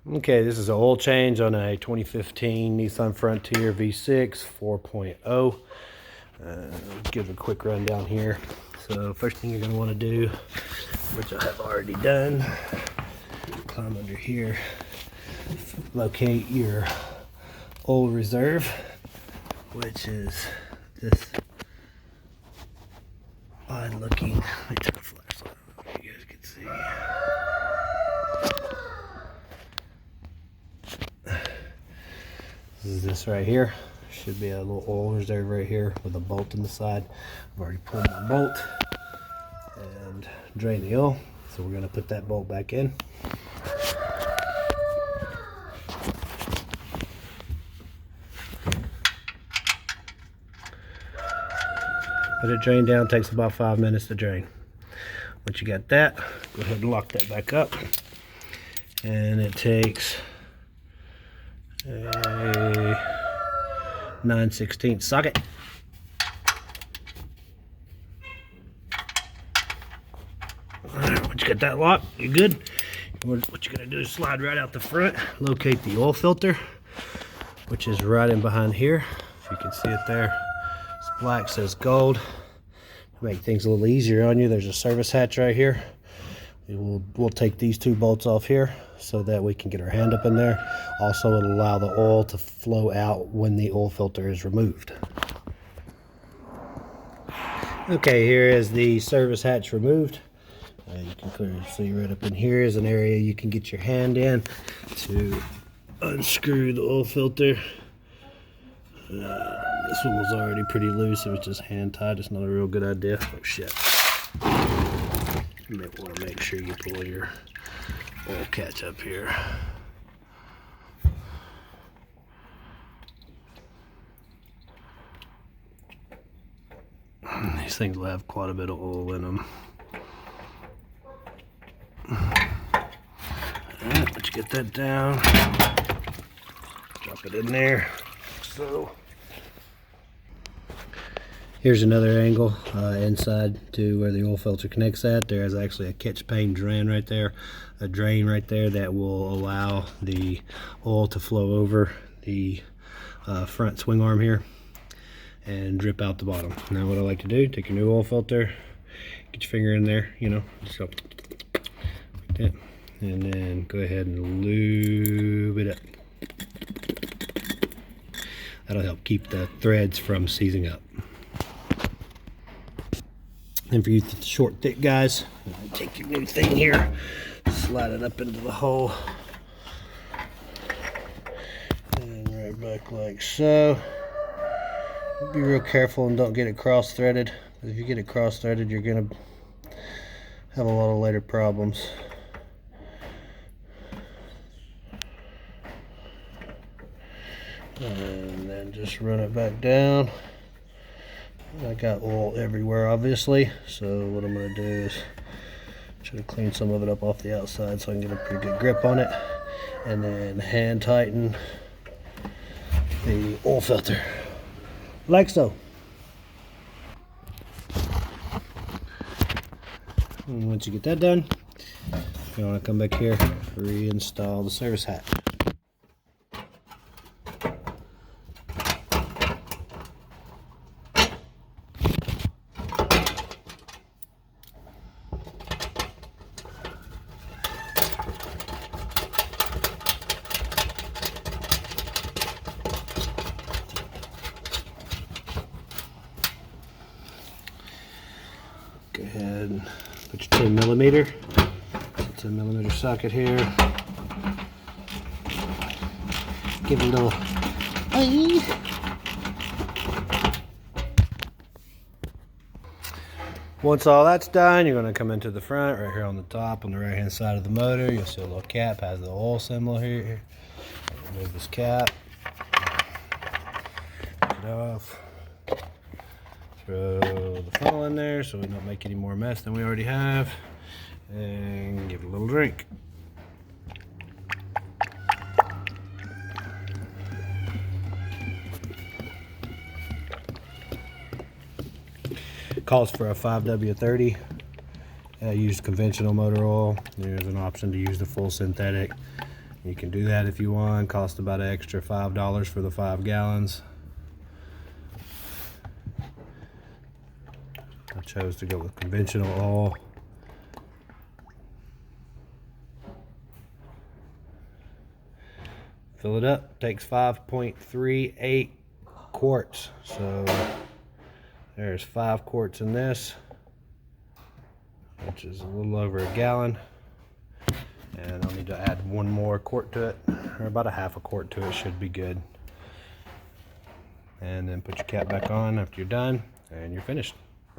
Okay, this is an oil change on a 2015 Nissan Frontier V6 4.0. Give a quick rundown here. So first thing you're going to want to do, which I have already done, climb under here, locate your oil reserve, which is this odd looking, let me turn the flashlight on so you guys can see. This is this right here. Should be a little oil reserve right here with a bolt in the side. I've already pulled my bolt and drained the oil, so we're going to put that bolt back in. Let it drain down, takes about 5 minutes to drain. Once you got that, go ahead and lock that back up. And it takes a 9/16 socket. Alright, once you got that locked, you're good. What you're gonna do is slide right out the front, locate the oil filter, which is right in behind here. If you can see it there, it's black, says gold. To make things a little easier on you, there's a service hatch right here. We'll take these two bolts off here so that we can get our hand up in there. Also, it'll allow the oil to flow out when the oil filter is removed. Okay, here is the service hatch removed. You can clearly see right up in here is an area you can get your hand in to unscrew the oil filter. This one was already pretty loose. It was just hand tied. It's not a real good idea. Oh shit. You may want to make sure you pull your oil catch up here. These things will have quite a bit of oil in them. Alright, once you get that down, drop it in there. So here's another angle inside to where the oil filter connects at. There is actually a catch pane drain right there, a drain right there that will allow the oil to flow over the front swing arm here and drip out the bottom. Now what I like to do, take your new oil filter, get your finger in there, you know, just go like that, and then go ahead and lube it up. That'll help keep the threads from seizing up. And for you short, thick guys, take your new thing here, slide it up into the hole, and right back like so. Be real careful and don't get it cross-threaded. If you get it cross-threaded, you're gonna have a lot of later problems. And then just run it back down. I got oil everywhere, obviously, so what I'm going to do is try to clean some of it up off the outside so I can get a pretty good grip on it, and then hand tighten the oil filter like so. And once you get that done, you want to come back here, reinstall the service hatch. Go ahead and put your 10mm. 10mm socket here. Give it a little. Once all that's done, you're going to come into the front right here on the top on the right hand side of the motor. You'll see a little cap, has the oil symbol here. Remove this cap. Take it off. Throw the funnel in there so we don't make any more mess than we already have, and give it a little drink. Calls for a 5W30. Use conventional motor oil. There's an option to use the full synthetic. You can do that if you want. Cost about an extra $5 for the 5 gallons. I chose to go with conventional oil. Fill it up. Takes 5.38 quarts. So there's 5 quarts in this, which is a little over a gallon. And I'll need to add 1 more quart to it, or about a half a quart to it should be good. And then put your cap back on after you're done, and you're finished.